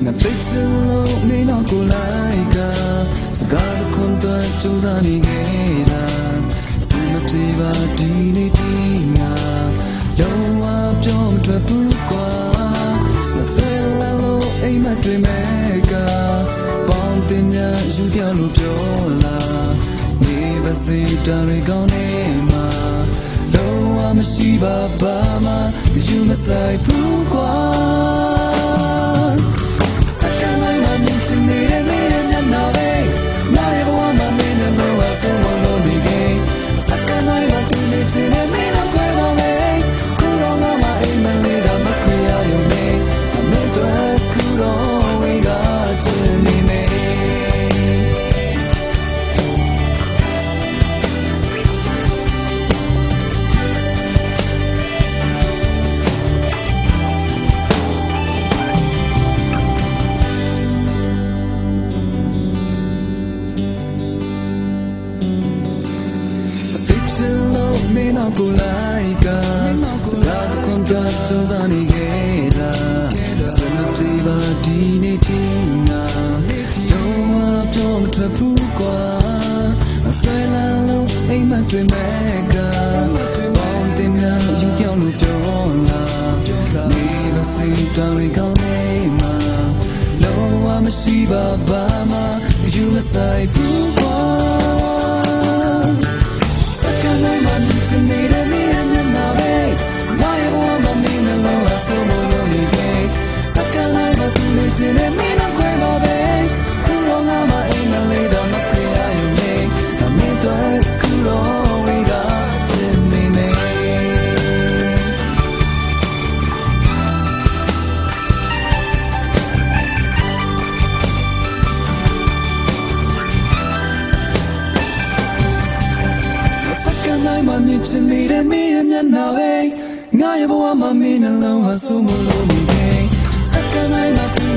ငါသိချင်လို့မင်းတော့ကိုလိုက်ကစကားတစ်ခွန်းတော့ကြိုးစားနေခဲ့တာစမပြေပါဒီနေ့ဒီငါလုံးဝပြောမထွက်ဘူးကွာငါဆွဲလာလို့အိမ်မတွေ့မဲ့ကပေါင်းတင်များယူပြောင်းလို့ပြောလာနေပါစေတန်ရီကောင်းနေမှာလုံးဝမရှိပါဘာမှယူမဆိုင်ဘူးကွာမင်းတော့ကိုလိုက်ကစကားတစ်ခွန်းတော့ကြိုးစားနေခဲ့တာစမပြေပါဒီနေ့ဒီငါလုံးဝပြောမထွက်ဘူးကွာဆွဲလာလို့အိမ်မတွေ့မဲ့ကပေါင်းတင်များယူပြောင်းလို့ပြောလာနေပါစေတန်ရီကောင်းနေမှာလုံးဝမရှိပါဘာမှယူမဆိုင်ဘူးကွာမြင်ချင်နေတဲ့မင်းရဲ့မျက်နှာပဲငါရဲ့ဘဝမှာမင်းနှလုံးဟာဆိုးမလို့နေခဲ့စက္ကန့်တိုင်းမှာ